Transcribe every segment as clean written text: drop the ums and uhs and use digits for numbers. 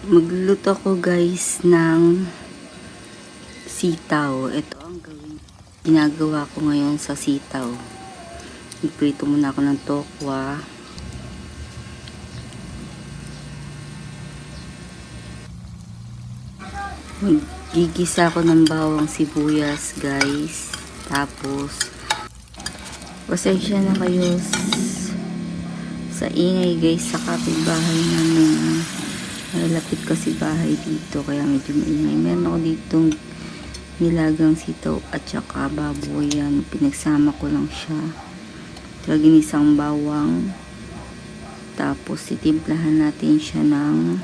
Magluluto ako guys ng sitaw. Ito ang ginagawa ko ngayon sa sitaw. Iprito muna ako ng tokwa. Gigisa ako ng bawang sibuyas guys. Tapos pasensya na kayo sa ingay guys sa kapitbahay namin. Malapit kasi bahay dito kaya medyo maingay. Meron ako ditong nilagang sitaw at saka baboy. Yan, pinagsama ko lang siya. Ginisang bawang. Tapos titimplahan natin siya ng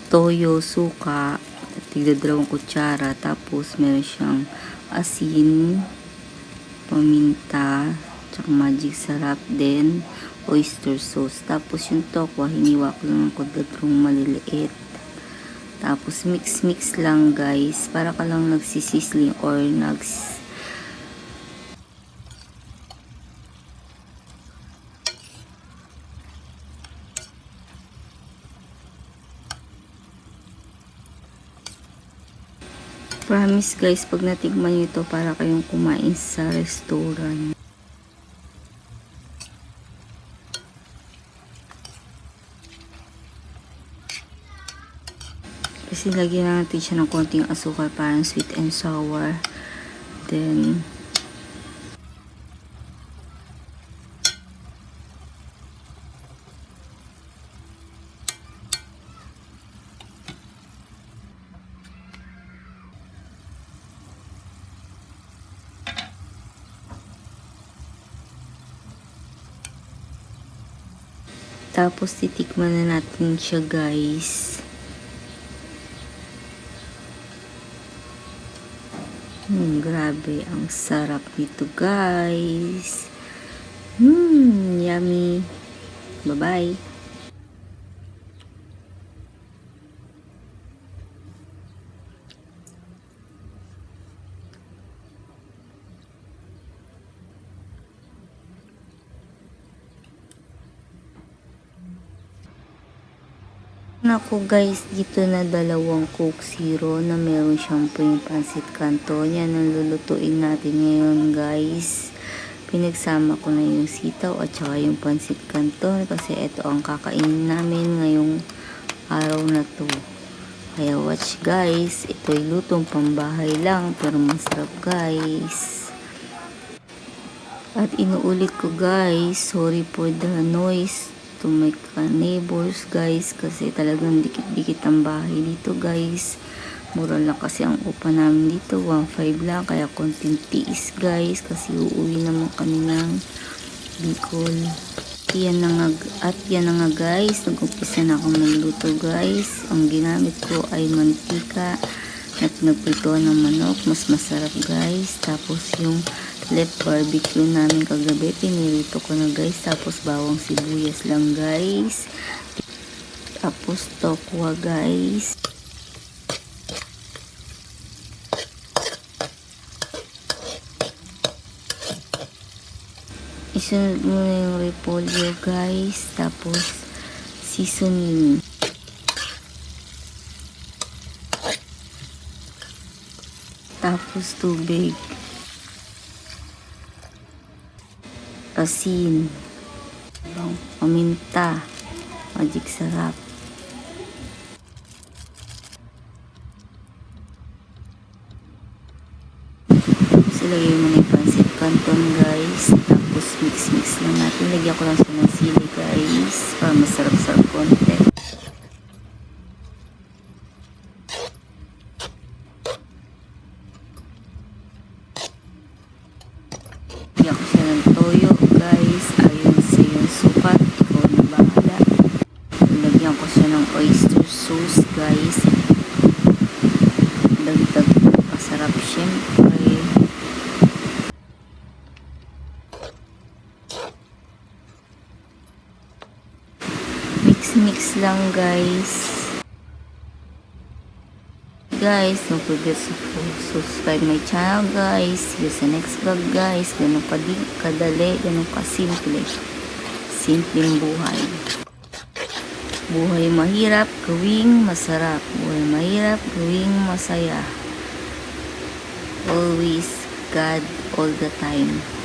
toyo, suka, tigda 2 kutsara. Tapos meron siyang asin, paminta, tsaka magic sarap, din oyster sauce. Tapos yung tokwa, hiniwa ko lang ng kudlatrong maliliit. Tapos mix lang guys, para ka lang nagsisisling or promise guys, pag natikman nyo ito, para kayong kumain sa restaurant. Kasi lagyan natin siya ng konting asukal, parang sweet and sour. Then tapos titikman na natin siya guys. Grabe, ang sarap nito guys. Yummy. Bye-bye. Ako guys, dito na 2 Coke Zero na meron siyang yung pansit canton. Yan ang lulutuin natin ngayon guys. Pinagsama ko na yung sitaw at saka yung pansit canton kasi ito ang kakainin namin ngayong araw na to. Kaya watch guys, ito'y lutong pambahay lang pero masarap guys. At inuulit ko guys, sorry for the noise to my neighbors guys, kasi talagang dikit-dikit ang bahay dito guys. Mura lang kasi ang upa namin dito, 1.5 lang, kaya konting tiis guys kasi uuwi naman kami ng Bicol. Yan na nga guys, nag-umpisa na akong magluto guys. Ang ginamit ko ay mantika at nagprituan ng manok, mas masarap guys. Tapos yung left barbecue namin kagabi, pinirito ko na guys. Tapos bawang sibuyas lang guys. Tapos tokwa guys. Isunod muna yung repolyo guys. Tapos seasoning. Tapos tubig. Asin, paminta, magic sarap. Tapos ilagay mo na yung pansit canton guys. Tapos mix lang natin. Lagyan ko lang siya ng sili guys para masarap-sarap konti. Lagyan ko siya ng toyo guys, ayon sa yung sukat, ikaw na bahala. Lagyan ko siya ng oyster sauce guys, dagdag masarap syempre. Mix lang guys. Guys, don't forget to subscribe my channel guys. See you sa next vlog guys. Ganun kadali, ganun kasimple. Simpleng buhay. Buhay mahirap, gawing masarap. Buhay mahirap, gawing masaya. Always God all the time.